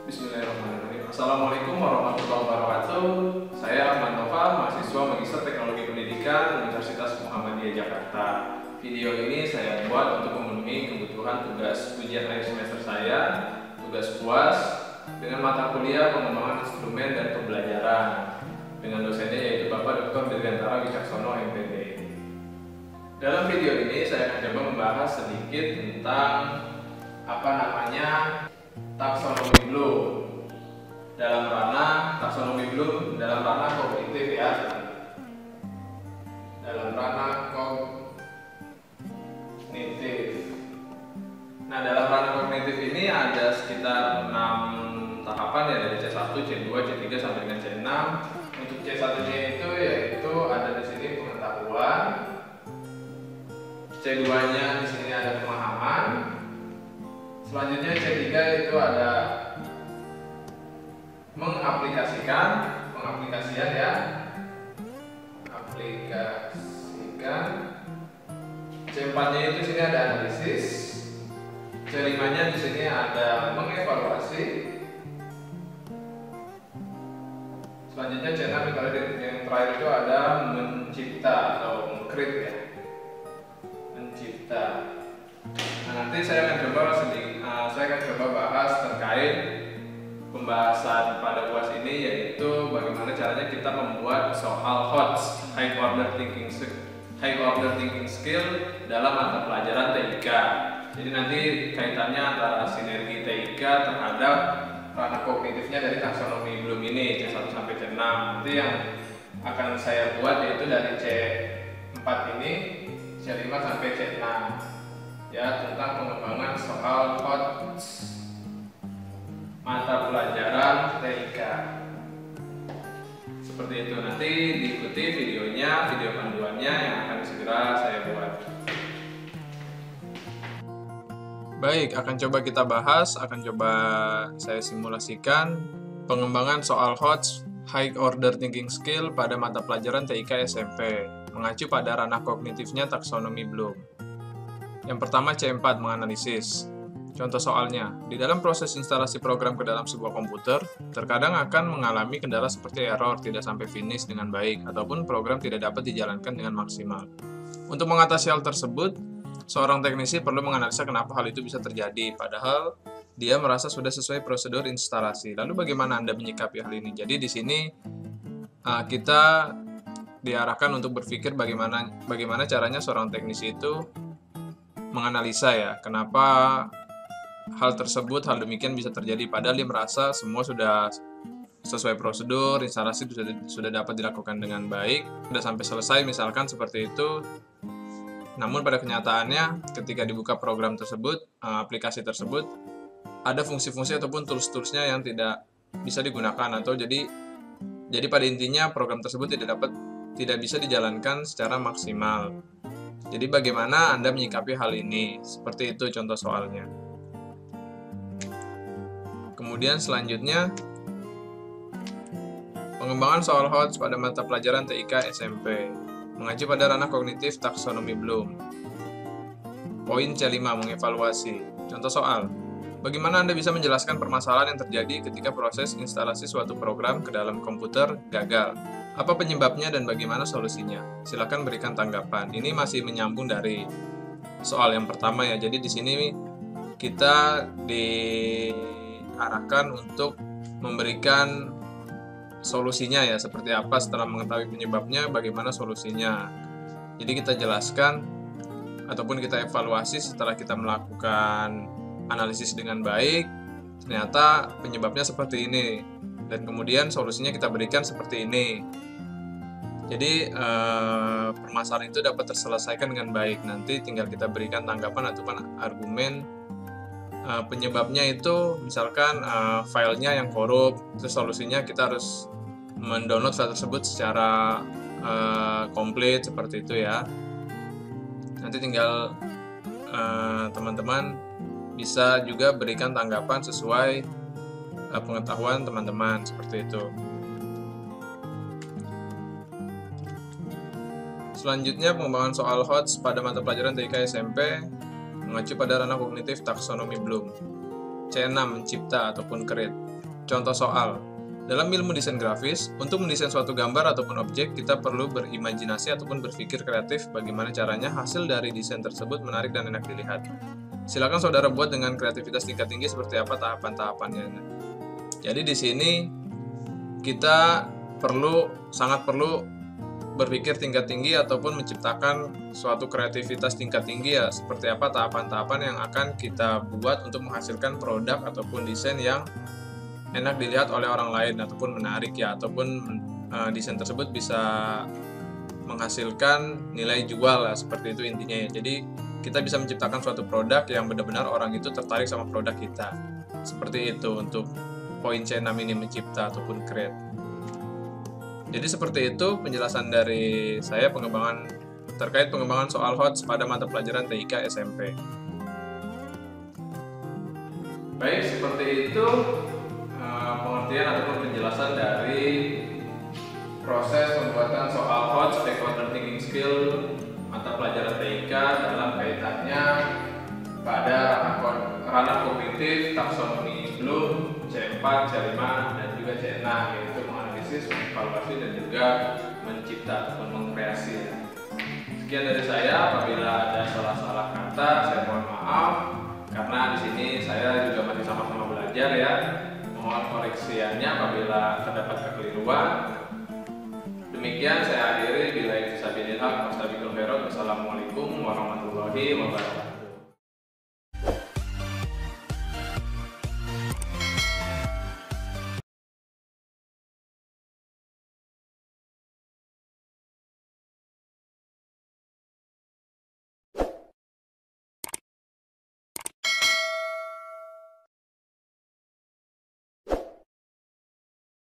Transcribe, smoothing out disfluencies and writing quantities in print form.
Bismillahirrahmanirrahim. Assalamualaikum warahmatullahi wabarakatuh. Saya Ahmad Nova, mahasiswa Magister Teknologi Pendidikan Universitas Muhammadiyah Jakarta. Video ini saya buat untuk memenuhi kebutuhan tugas ujian akhir semester saya, tugas UAS, dengan mata kuliah pengembangan instrumen dan pembelajaran, dengan dosennya yaitu Bapak Dr. Dirgantara Wicaksono MPD. Dalam video ini saya akan coba membahas sedikit tentang taksonomi Bloom dalam ranah kognitif ya. Dalam ranah kognitif. Nah, dalam ranah kognitif ini ada sekitar 6 tahapan ya, dari C1, C2, C3 sampai dengan C6. Untuk C1-nya itu yaitu ada di sini pengetahuan. C2-nya di sini ada pemahaman. Selanjutnya C3 itu ada pengaplikasian ya. C4-nya itu sini ada analisis. C5-nya di sini ada mengevaluasi. Selanjutnya C6 yang terakhir itu ada mencipta atau meng-create ya. Mencipta. Nah, nanti saya akan coba bahas terkait pembahasan pada UAS ini, yaitu bagaimana caranya kita membuat soal HOTS, High Order Thinking Skill dalam mata pelajaran TIK. Jadi nanti kaitannya antara sinergi TIK terhadap ranah kognitifnya dari taksonomi Bloom ini C1 sampai C6. Nanti yang akan saya buat yaitu dari C4 ini, C5 sampai C6 ya, tentang pengembangan soal HOTS mata pelajaran TIK. Seperti itu, nanti diikuti video panduannya yang akan segera saya buat. Baik, akan coba kita bahas, akan coba saya simulasikan pengembangan soal HOTS High Order Thinking Skill pada mata pelajaran TIK SMP, mengacu pada ranah kognitifnya taksonomi Bloom. Yang pertama C4, menganalisis. Contoh soalnya, di dalam proses instalasi program ke dalam sebuah komputer, terkadang akan mengalami kendala seperti error, tidak sampai finish dengan baik, ataupun program tidak dapat dijalankan dengan maksimal. Untuk mengatasi hal tersebut, seorang teknisi perlu menganalisa kenapa hal itu bisa terjadi, padahal dia merasa sudah sesuai prosedur instalasi. Lalu bagaimana Anda menyikapi hal ini? Jadi di sini kita diarahkan untuk berpikir bagaimana caranya seorang teknisi itu menganalisa ya, kenapa hal demikian bisa terjadi, padahal dia merasa semua sudah sesuai prosedur, instalasi sudah dapat dilakukan dengan baik, sudah sampai selesai misalkan seperti itu. Namun pada kenyataannya ketika dibuka program tersebut, aplikasi tersebut, ada fungsi-fungsi ataupun tools-toolsnya yang tidak bisa digunakan, atau jadi pada intinya program tersebut tidak bisa dijalankan secara maksimal. Jadi bagaimana Anda menyikapi hal ini? Seperti itu contoh soalnya. Kemudian selanjutnya, pengembangan soal HOTS pada mata pelajaran TIK SMP, mengacu pada ranah kognitif taksonomi Bloom. Poin C5, mengevaluasi. Contoh soal, bagaimana Anda bisa menjelaskan permasalahan yang terjadi ketika proses instalasi suatu program ke dalam komputer gagal? Apa penyebabnya dan bagaimana solusinya? Silakan berikan tanggapan. Ini masih menyambung dari soal yang pertama ya. Jadi di sini kita diarahkan untuk memberikan solusinya ya, seperti apa setelah mengetahui penyebabnya, bagaimana solusinya. Jadi kita jelaskan ataupun kita evaluasi setelah kita melakukan analisis dengan baik, ternyata penyebabnya seperti ini, dan kemudian solusinya kita berikan seperti ini. Jadi permasalahan itu dapat terselesaikan dengan baik. Nanti tinggal kita berikan tanggapan ataupun argumen. Penyebabnya itu misalkan filenya yang korup, terus solusinya kita harus mendownload file tersebut secara komplit, seperti itu ya. Nanti tinggal teman-teman bisa juga berikan tanggapan sesuai pengetahuan teman-teman, seperti itu. Selanjutnya, pengembangan soal HOTS pada mata pelajaran TIK SMP mengacu pada ranah kognitif taksonomi Bloom. C6, mencipta ataupun create. Contoh soal. Dalam ilmu desain grafis, untuk mendesain suatu gambar ataupun objek, kita perlu berimajinasi ataupun berpikir kreatif bagaimana caranya hasil dari desain tersebut menarik dan enak dilihat. Silakan saudara buat dengan kreativitas tingkat tinggi seperti apa tahapan-tahapannya. Jadi di sini kita sangat perlu berpikir tingkat tinggi ataupun menciptakan suatu kreativitas tingkat tinggi ya, seperti apa tahapan-tahapan yang akan kita buat untuk menghasilkan produk ataupun desain yang enak dilihat oleh orang lain ataupun menarik ya, ataupun desain tersebut bisa menghasilkan nilai jual lah, seperti itu intinya ya. Jadi kita bisa menciptakan suatu produk yang benar-benar orang itu tertarik sama produk kita. Seperti itu untuk poin C6 ini, mencipta ataupun create. Jadi seperti itu penjelasan dari saya terkait pengembangan soal HOTS pada mata pelajaran TIK SMP. Baik, seperti itu pengertian ataupun penjelasan dari proses pembuatan soal HOTS Stakeholder Thinking Skill mata pelajaran TIK dalam kaitannya pada ranah kognitif taksonomi Bloom C4, C5, dan juga C6, yaitu menganalisis, mengevaluasi, dan juga mencipta ataupun mengkreasi. Sekian dari saya. Apabila ada salah-salah kata, saya mohon maaf karena di sini saya juga masih sama-sama belajar ya. Mohon koreksiannya apabila terdapat kekeliruan. Demikian saya